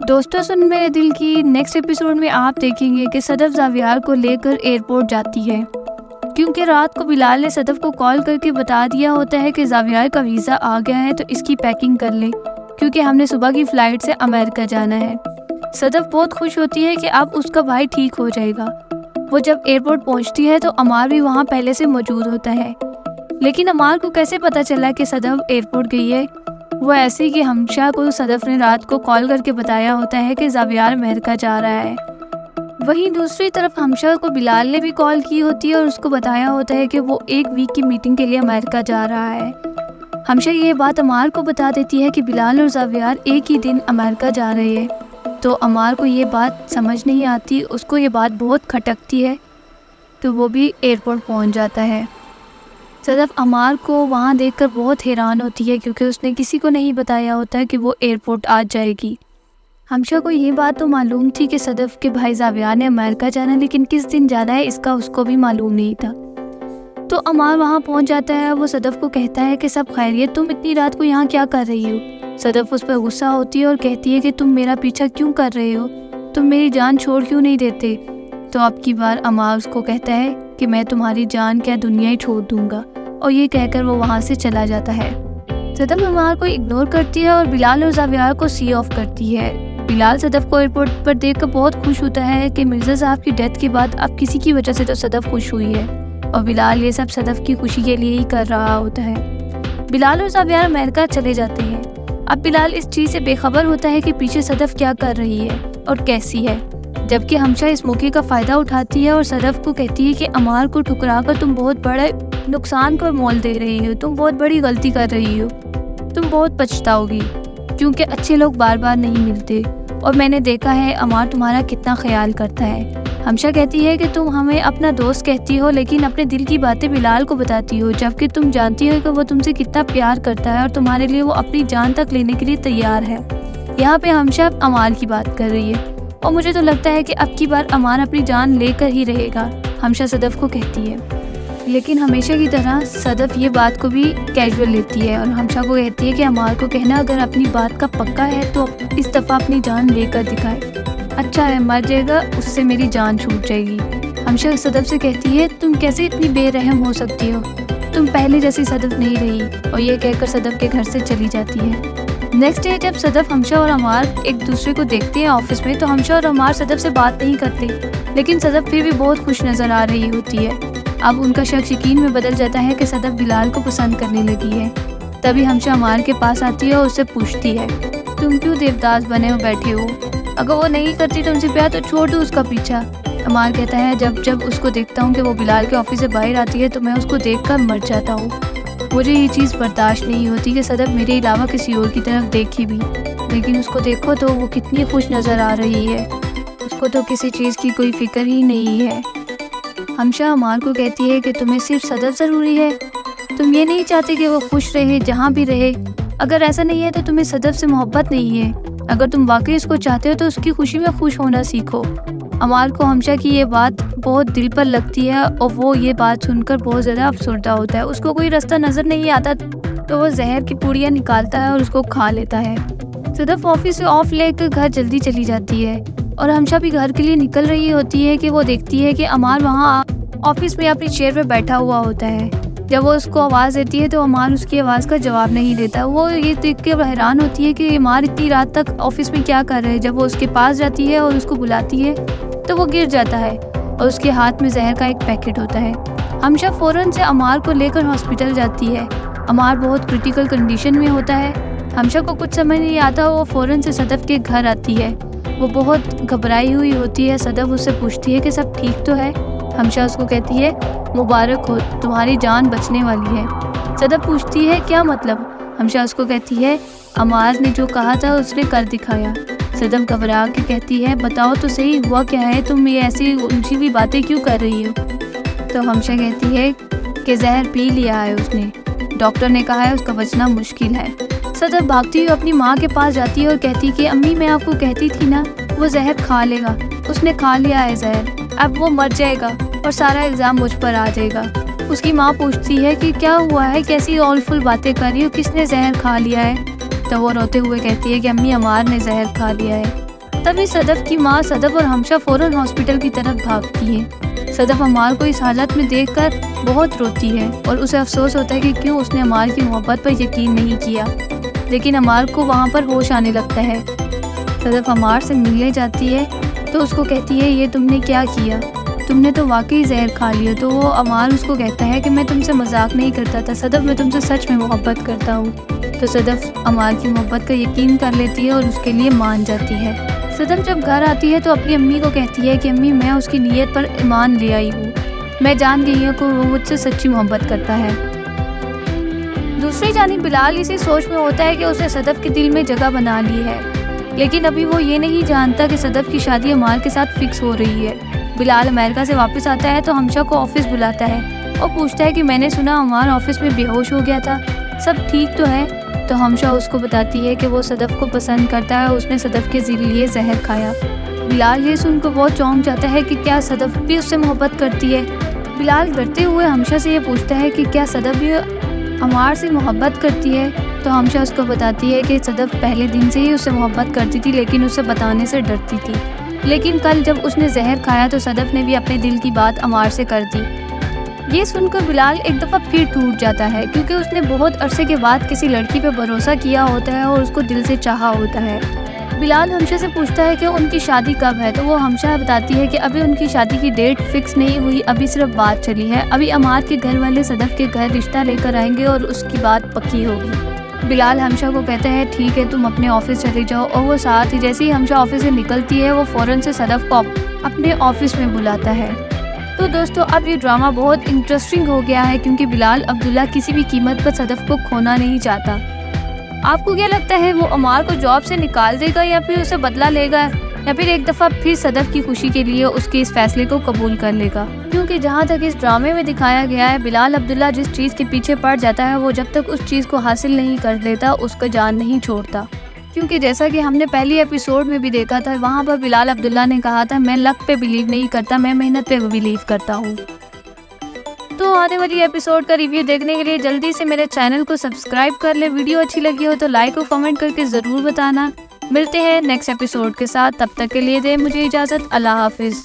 दोस्तों, सुन मेरे दिल की नेक्स्ट एपिसोड में आप देखेंगे कि सदफ जावियार को लेकर एयरपोर्ट जाती है, क्योंकि रात को बिलाल ने सदफ को कॉल करके बता दिया होता है कि जावियार का वीज़ा आ गया है, तो इसकी पैकिंग कर ले क्योंकि हमने सुबह की फ़्लाइट से अमेरिका जाना है। सदफ बहुत खुश होती है कि अब उसका भाई ठीक हो जाएगा। वो जब एयरपोर्ट पहुंचती है तो अमार भी वहाँ पहले से मौजूद होता है, लेकिन अमार को कैसे पता चला कि सदफ एयरपोर्ट गई है? वो ऐसे कि हमशा को सदफ ने रात को कॉल करके बताया होता है कि जावियार अमेरिका जा रहा है। वहीं दूसरी तरफ हमशा को बिलाल ने भी कॉल की होती है और उसको बताया होता है कि वो 1 वीक की मीटिंग के लिए अमेरिका जा रहा है। हमशा ये बात अमार को बता देती है कि बिलाल और जावियार एक ही दिन अमेरिका जा रहे हैं, तो अमार को ये बात समझ नहीं आती, उसको ये बात बहुत खटकती है, तो वो भी एयरपोर्ट पहुंच जाता है। सदफ अमार को वहाँ देखकर बहुत हैरान होती है क्योंकि उसने किसी को नहीं बताया होता है कि वो एयरपोर्ट आ जाएगी। हमशा को ये बात तो मालूम थी कि सदफ के भाई जावियार ने अमेरिका जाना, लेकिन किस दिन जाना है इसका उसको भी मालूम नहीं था। तो अमार वहाँ पहुँच जाता है। वो सदफ को कहता है कि सब खैरियत, तुम इतनी रात को यहाँ क्या कर रही हो? सदफ उस पर गुस्सा होती है और कहती है कि तुम मेरा पीछा क्यों कर रहे हो, तुम मेरी जान छोड़ क्यों नहीं देते? तो अब की बार अमार उसको कहता है कि मैं तुम्हारी जान क्या दुनिया ही छोड़ दूंगा, और ये कहकर वो वहाँ से चला जाता है। सदफ अमार को इग्नोर करती है और बिलाल और जावियार को सी ऑफ करती है। बिलाल सदफ को एयरपोर्ट पर देखकर बहुत खुश होता है कि मिर्ज़ा साहब की डेथ के बाद अब किसी की वजह से तो सदफ खुश हुई है, और बिलाल ये सब सदफ की खुशी के लिए ही कर रहा होता है। बिलाल और जावियार अमेरिका चले जाते हैं। अब बिलाल इस चीज़ से बेखबर होता है कि पीछे सदफ क्या कर रही है और कैसी है, जबकि हमशा इस मौके का फ़ायदा उठाती है और सदफ को कहती है कि अमार को ठुकरा कर तुम बहुत बड़े नुकसान को मोल दे रही हो, तुम बहुत बड़ी गलती कर रही हो, तुम बहुत पछताओगी, क्योंकि अच्छे लोग बार बार नहीं मिलते, और मैंने देखा है अमार तुम्हारा कितना ख्याल करता है। हमशा कहती है कि तुम हमें अपना दोस्त कहती हो, लेकिन अपने दिल की बातें बिलाल को बताती हो, जबकि तुम जानती हो कि वो तुमसे कितना प्यार करता है और तुम्हारे लिए वो अपनी जान तक लेने के लिए तैयार है। यहाँ पे हमशा अमार की बात कर रही है, और मुझे तो लगता है कि अब की बार अमार अपनी जान लेकर ही रहेगा, हमशा सदफ को कहती है। लेकिन हमेशा की तरह सदफ ये बात को भी कैजुअल लेती है और हमशा को कहती है कि अमार को कहना अगर अपनी बात का पक्का है तो इस दफ़ा अपनी जान लेकर दिखाए, अच्छा है मर जाएगा, उससे मेरी जान छूट जाएगी। हमशा सदफ से कहती है तुम कैसे इतनी बेरहम हो सकती हो, तुम पहले जैसी सदफ नहीं रही, और ये कहकर सदफ के घर से चली जाती है। नेक्स्ट डे जब सदफ हमशा और अमार एक दूसरे को देखते हैं ऑफिस में, तो हमशा और अमार सदफ से बात नहीं करते, लेकिन सदफ फिर भी बहुत खुश नज़र आ रही होती है। अब उनका शक यकीन में बदल जाता है कि सदफ बिलाल को पसंद करने लगी है। तभी हमशा अमार के पास आती है और उससे पूछती है तुम क्यों देवदास बने हो बैठे हो, अगर वो नहीं करती तुमसे प्यार तो छोड़ दो उसका पीछा। अमार कहता है जब जब उसको देखता हूँ कि वो बिलाल के ऑफिस से बाहर आती है तो मैं उसको देखकर मर जाता हूँ। मुझे ये चीज़ बर्दाश्त नहीं होती कि सदफ मेरे अलावा किसी और की तरफ देखे भी, लेकिन उसको देखो तो वो कितनी खुश नज़र आ रही है, उसको तो किसी चीज़ की कोई फिक्र ही नहीं है। हमशा अमार को कहती है कि तुम्हें सिर्फ सदफ ज़रूरी है, तुम ये नहीं चाहते कि वो खुश रहे जहाँ भी रहे, अगर ऐसा नहीं है तो तुम्हें सदफ से मोहब्बत नहीं है, अगर तुम वाकई उसको चाहते हो तो उसकी खुशी में खुश होना सीखो। अमार को हमशा की ये बात बहुत दिल पर लगती है और वो ये बात सुनकर बहुत ज़्यादा अफसरदा होता है। उसको कोई रास्ता नज़र नहीं आता तो वो जहर की पूड़ियाँ निकालता है और उसको खा लेता है। सदफ ऑफिस से ऑफ लेकर घर जल्दी चली जाती है और हमशा भी घर के लिए निकल रही होती है कि वो देखती है कि अमार वहाँ ऑफिस में अपनी चेयर पर बैठा हुआ होता है। जब वो उसको आवाज़ देती है तो अमार उसकी आवाज़ का जवाब नहीं देता। वो ये देख के हैरान होती है कि अमार इतनी रात तक ऑफिस में क्या कर रहे हैं। जब वो उसके पास जाती है और उसको बुलाती है तो वो गिर जाता है और उसके हाथ में जहर का एक पैकेट होता है। हमशा फ़ौरन से अमार को लेकर हॉस्पिटल जाती है। अमार बहुत क्रिटिकल कंडीशन में होता है। हमशा को कुछ समझ नहीं आता, वो फ़ौरन से सदफ के घर आती है। वो बहुत घबराई हुई होती है। सदफ उससे पूछती है कि सब ठीक तो है। हमशा उसको कहती है मुबारक हो, तुम्हारी जान बचने वाली है। सदफ पूछती है क्या मतलब? हमशा उसको कहती है अमार ने जो कहा था उसने कर दिखाया। सदफ घबरा के कहती है बताओ तो सही हुआ क्या है, तुम ये ऐसी उलझी हुई बातें क्यों कर रही हो? तो हमशा कहती है कि जहर पी लिया है उसने, डॉक्टर ने कहा है उसका बचना मुश्किल है। सदफ भागती हुई अपनी माँ के पास जाती है और कहती है कि अम्मी मैं आपको कहती थी ना वो जहर खा लेगा, उसने खा लिया है जहर, अब वो मर जाएगा और सारा इल्ज़ाम मुझ पर आ जाएगा। उसकी माँ पूछती है कि क्या हुआ है, कैसी ऑलफुल बातें कर रही हो, किसने जहर खा लिया है? तो वो रोते हुए कहती है कि अम्मी अमार ने जहर खा लिया है। तभी सदफ की माँ सदफ और हमशा फौरन हॉस्पिटल की तरफ भागती है। सदफ अमार को इस हालत में देखकर बहुत रोती है और उसे अफसोस होता है कि क्यों उसने अमार की मोहब्बत पर यकीन नहीं किया। लेकिन अमार को वहाँ पर होश आने लगता है। सदफ अमार से मिलने जाती है तो उसको कहती है, ये तुमने क्या किया, तुमने तो वाकई जहर खा लिया। तो वो अमार उसको कहता है कि मैं तुमसे मजाक नहीं करता था सदफ, मैं तुमसे सच में मोहब्बत करता हूँ। तो सदफ अमार की मोहब्बत का यकीन कर लेती है और उसके लिए मान जाती है। सदफ जब घर आती है तो अपनी अम्मी को कहती है कि अम्मी, मैं उसकी नीयत पर ईमान ले आई हूँ, मैं जान गई हूँ कि वो मुझसे सच्ची मोहब्बत करता है। दूसरी जानिब बिलाल इसी सोच में होता है कि उसने सदफ के दिल में जगह बना ली है, लेकिन अभी वो ये नहीं जानता कि सदफ की शादी अमार के साथ फिक्स हो रही है। बिलाल अमेरिका से वापस आता है तो हमशा को ऑफिस बुलाता है और पूछता है कि मैंने सुना अमार ऑफिस में बेहोश हो गया था, सब ठीक तो है? तो हमशा उसको बताती है कि वो सदफ को पसंद करता है और उसने सदफ के लिए जहर खाया। बिलाल ये सुनकर बहुत चौंक जाता है कि क्या सदफ भी उससे मोहब्बत करती है। बिलाल डरते हुए हमशा से ये पूछता है कि क्या सदफ भी अमार से मोहब्बत करती है। तो हमशा उसको बताती है कि सदफ पहले दिन से ही उससे मोहब्बत करती थी, लेकिन उसे बताने से डरती थी। लेकिन कल जब उसने जहर खाया तो सदफ ने भी अपने दिल की बात अमार से कर दी। ये सुनकर बिलाल एक दफ़ा फिर टूट जाता है, क्योंकि उसने बहुत अरसे के बाद किसी लड़की पर भरोसा किया होता है और उसको दिल से चाहा होता है। बिलाल हमशा से पूछता है कि उनकी शादी कब है। तो वो हमशा बताती है कि अभी उनकी शादी की डेट फिक्स नहीं हुई, अभी सिर्फ बात चली है। अभी अमार के घर वाले सदफ के घर रिश्ता लेकर आएंगे और उसकी बात पक्की होगी। बिलाल हमशा को कहता है, ठीक है, तुम अपने ऑफिस चले जाओ। और वो साथ ही जैसे ही हमशा ऑफिस से निकलती है वो फ़ौरन से सदफ को अपने ऑफिस में बुलाता है। तो दोस्तों, अब ये ड्रामा बहुत इंटरेस्टिंग हो गया है, क्योंकि बिलाल अब्दुल्ला किसी भी कीमत पर सदफ को खोना नहीं चाहता। आपको क्या लगता है, वो अमार को जॉब से निकाल देगा या फिर उसे बदला लेगा, या फिर एक दफ़ा फिर सदफ की खुशी के लिए उसके इस फैसले को कबूल कर लेगा? क्योंकि जहाँ तक इस ड्रामे में दिखाया गया है, बिलाल अब्दुल्ला जिस चीज़ के पीछे पड़ जाता है वो जब तक उस चीज़ को हासिल नहीं कर लेता उसका जान नहीं छोड़ता। क्योंकि जैसा कि हमने पहली एपिसोड में भी देखा था, वहाँ पर बिलाल अब्दुल्ला ने कहा था, मैं लक पे बिलीव नहीं करता, मैं मेहनत पे बिलीव करता हूँ। तो आने वाली एपिसोड का रिव्यू देखने के लिए जल्दी से मेरे चैनल को सब्सक्राइब कर ले। वीडियो अच्छी लगी हो तो लाइक और कमेंट करके ज़रूर बताना। मिलते हैं नेक्स्ट एपिसोड के साथ, तब तक के लिए दे मुझे इजाज़त। अल्लाह हाफिज़।